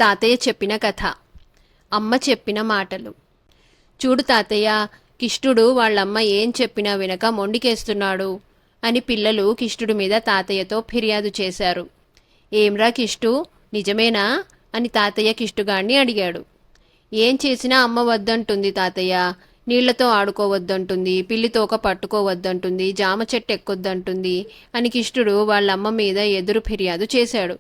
తాతయ్య చెప్పిన కథ. అమ్మ చెప్పిన మాటలు. చూడు తాతయ్య, కిష్టుడు వాళ్ళమ్మ ఏం చెప్పినా వినక మొండికేస్తున్నాడు అని పిల్లలు కిష్టుడి మీద తాతయ్యతో ఫిర్యాదు చేశారు. ఏంరా కిష్టు, నిజమేనా అని తాతయ్య కిష్టుగాణ్ణి అడిగాడు. ఏం చేసినా అమ్మ వద్దంటుంది తాతయ్య. నీళ్లతో ఆడుకోవద్దంటుంది, పిల్లితోక పట్టుకోవద్దంటుంది, జామ చెట్టు ఎక్కొద్దంటుంది అని కిష్టుడు వాళ్ళమ్మ మీద ఎదురు ఫిర్యాదు చేశాడు.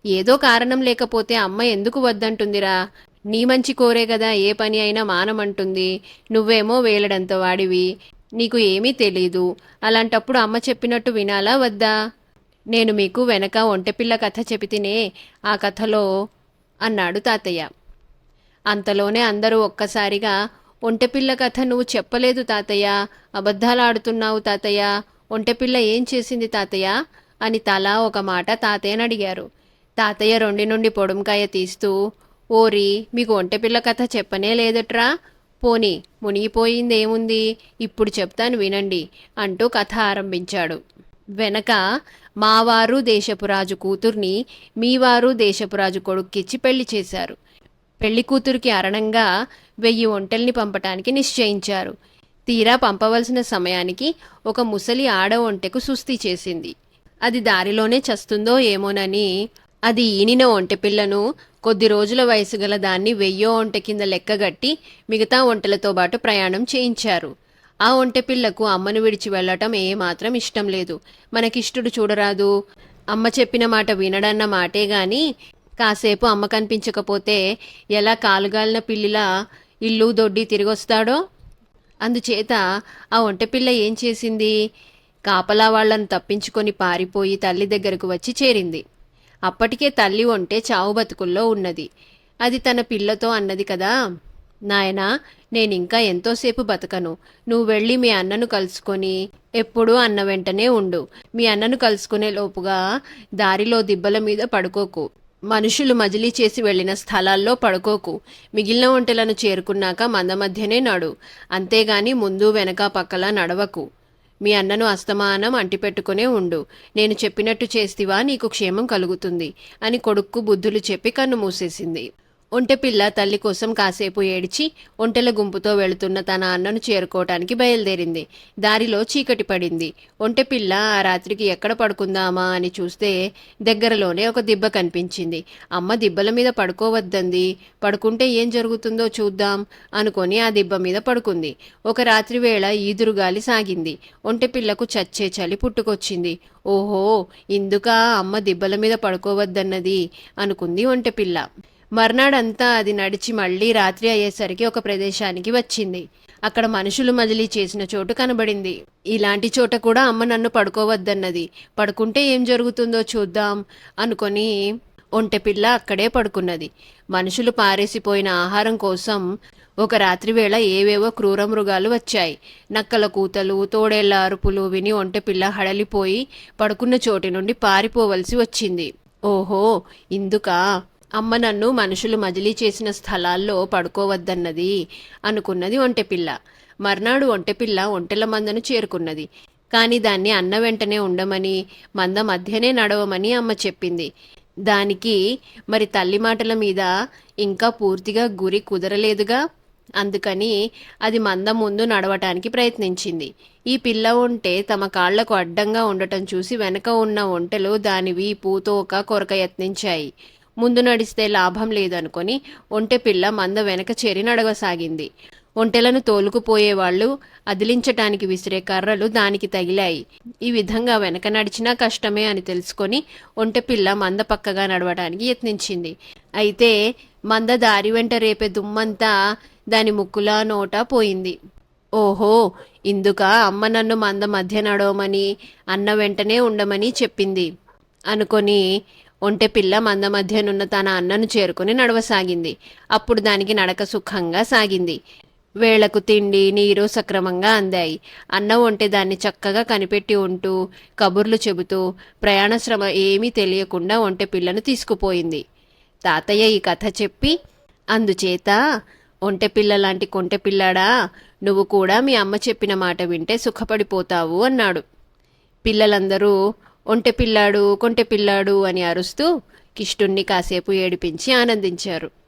ఏదో కారణం లేకపోతే అమ్మ ఎందుకు వద్దంటుందిరా? నీ మంచి కోరే కదా ఏ పని అయినా మానమంటుంది. నువ్వేమో వేలడంత వాడివి, నీకు ఏమీ తెలీదు. అలాంటప్పుడు అమ్మ చెప్పినట్టు వినాలా వద్దా? నేను మీకు వెనక ఒంటెపిల్ల కథ చెబితేనే ఆ కథలో అన్నాడు తాతయ్య. అంతలోనే అందరూ ఒక్కసారిగా, ఒంటెపిల్ల కథ నువ్వు చెప్పలేదు తాతయ్య, అబద్ధాలాడుతున్నావు తాతయ్య, ఒంటెపిల్ల ఏం చేసింది తాతయ్య అని తలా ఒక మాట తాతయ్యని అడిగారు. తాతయ్య రొండి నుండి పొడుంకాయ తీస్తూ, ఓరి, మీకు ఒంటెపిల్ల కథ చెప్పనే లేదట్రా, పోనీ మునిగిపోయిందేముంది, ఇప్పుడు చెప్తాను వినండి అంటూ కథ ఆరంభించాడు. వెనక మావారు దేశపురాజు కూతుర్ని మీవారు దేశపురాజు కొడుక్కిచ్చి పెళ్లి చేశారు. పెళ్లి కూతురికి అరణంగా 1000 ఒంటెల్ని పంపటానికి నిశ్చయించారు. తీరా పంపవలసిన సమయానికి ఒక ముసలి ఆడ ఒంటెకు సుస్థి చేసింది. అది దారిలోనే చస్తుందో ఏమోనని అది ఈనిన ఒంటెపిల్లను, కొద్ది రోజుల వయసు గల దాన్ని 1000 ఒంటె కింద లెక్కగట్టి మిగతా ఒంటెలతో పాటు ప్రయాణం చేయించారు. ఆ ఒంటెపిల్లకు అమ్మను విడిచి వెళ్లటం ఏమాత్రం ఇష్టం లేదు. మనకిష్టుడు చూడరాదు, అమ్మ చెప్పిన మాట వినడన్న మాటే గాని కాసేపు అమ్మ కనిపించకపోతే ఎలా కాలుగాలిన పిల్లిలా ఇల్లు దొడ్డి తిరిగొస్తాడో. అందుచేత ఆ ఒంటెపిల్ల ఏం చేసింది, కాపలా వాళ్లను తప్పించుకొని పారిపోయి తల్లి దగ్గరకు వచ్చి చేరింది. అప్పటికే తల్లి ఒంటె చావు బతుకుల్లో ఉన్నది. అది తన పిల్లతో అన్నది కదా, నాయనా, నేనింకా ఎంతోసేపు బతకను, నువ్వు వెళ్ళి మీ అన్నను కలుసుకొని ఎప్పుడూ అన్న వెంటనే ఉండు. మీ అన్నను కలుసుకునే లోపుగా దారిలో దిబ్బల మీద పడుకోకు, మనుషులు మజిలీ చేసి వెళ్లిన స్థలాల్లో పడుకోకు, మిగిలిన ఒంటెలను చేరుకున్నాక మంద మధ్యనే నడు, అంతేగాని ముందు వెనక పక్కలా నడవకు. మీ అన్నను అస్తమానం అంటిపెట్టుకునే ఉండు. నేను చెప్పినట్టు చేస్తివా నీకు క్షేమం కలుగుతుంది అని కొడుక్కు బుద్ధులు చెప్పి కన్ను మూసేసింది. ఒంటెపిల్ల తల్లి కోసం కాసేపు ఏడ్చి ఒంటెల గుంపుతో వెళుతున్న తన అన్నను చేరుకోవటానికి బయలుదేరింది. దారిలో చీకటి పడింది. ఒంటెపిల్ల ఆ రాత్రికి ఎక్కడ పడుకుందామా అని చూస్తే దగ్గరలోనే ఒక దిబ్బ కనిపించింది. అమ్మ దిబ్బల మీద పడుకోవద్దంది, పడుకుంటే ఏం జరుగుతుందో చూద్దాం అనుకొని ఆ దిబ్బ మీద పడుకుంది. ఒక రాత్రి వేళ ఈదురుగాలి సాగింది. ఒంటెపిల్లకు చచ్చే చలి పుట్టుకొచ్చింది. ఓహో, ఇందుకా అమ్మ దిబ్బల మీద పడుకోవద్దన్నది అనుకుంది ఒంటెపిల్ల. మర్నాడంతా అది నడిచి మళ్లీ రాత్రి అయ్యేసరికి ఒక ప్రదేశానికి వచ్చింది. అక్కడ మనుషులు మజిలీ చేసిన చోటు కనబడింది. ఇలాంటి చోట కూడా అమ్మ నన్ను పడుకోవద్దన్నది, పడుకుంటే ఏం జరుగుతుందో చూద్దాం అనుకొని ఒంటెపిల్ల అక్కడే పడుకున్నది. మనుషులు పారేసిపోయిన ఆహారం కోసం ఒక రాత్రి వేళ ఏవేవో క్రూర మృగాలు వచ్చాయి. నక్కల కూతలు, తోడేళ్ల అరుపులు విని ఒంటెపిల్ల హడలిపోయి పడుకున్న చోటి నుండి పారిపోవలసి వచ్చింది. ఓహో, ఇందుకా అమ్మ నన్ను మనుషులు మజిలీ చేసిన స్థలాల్లో పడుకోవద్దన్నది అనుకున్నది ఒంటెపిల్ల. మర్నాడు ఒంటెపిల్ల ఒంటెల మందను చేరుకున్నది. కాని దాన్ని అన్న వెంటనే ఉండమని, మంద మధ్యనే నడవమని అమ్మ చెప్పింది. దానికి మరి తల్లి మాటల మీద ఇంకా పూర్తిగా గురి కుదరలేదుగా. అందుకని అది మంద ముందు నడవటానికి ప్రయత్నించింది. ఈ పిల్ల ఒంటె తమ కాళ్లకు అడ్డంగా ఉండటం చూసి వెనక ఉన్న ఒంటెలు దాని వీపు, తోక కొరక యత్నించాయి. ముందు నడిస్తే లాభం లేదనుకొని ఒంటెపిల్ల మంద వెనక చేరి నడవసాగింది. ఒంటెలను తోలుకుపోయేవాళ్లు అదిలించటానికి విసిరే కర్రలు దానికి తగిలాయి. ఈ విధంగా వెనక నడిచినా కష్టమే అని తెలుసుకొని ఒంటెపిల్ల మంద పక్కగా నడవటానికి యత్నించింది. అయితే మంద దారి వెంట రేపే దుమ్మంతా దాని ముక్కులా నోటా పోయింది. ఓహో, ఇందుకా అమ్మ నన్ను మంద మధ్య నడవమని, అన్న వెంటనే ఉండమని చెప్పింది అనుకొని ఒంటెపిల్ల మంద మధ్యనున్న తన అన్నను చేరుకుని నడవసాగింది. అప్పుడు దానికి నడక సుఖంగా సాగింది. వేళకు తిండి, నీరు సక్రమంగా అందాయి. అన్న ఒంటె దాన్ని చక్కగా కనిపెట్టి ఉంటూ కబుర్లు చెబుతూ ప్రయాణ శ్రమ ఏమీ తెలియకుండా ఒంటెపిల్లను తీసుకుపోయింది. తాతయ్య ఈ కథ చెప్పి, అందుచేత ఒంటెపిల్ల లాంటి కొంటెపిల్లాడా, నువ్వు కూడా మీ అమ్మ చెప్పిన మాట వింటే సుఖపడిపోతావు అన్నాడు. పిల్లలందరూ ఒంటెపిల్లాడు కొంటెపిల్లాడు అని అరుస్తూ కిష్టుణ్ణి కాసేపు ఏడిపించి ఆనందించారు.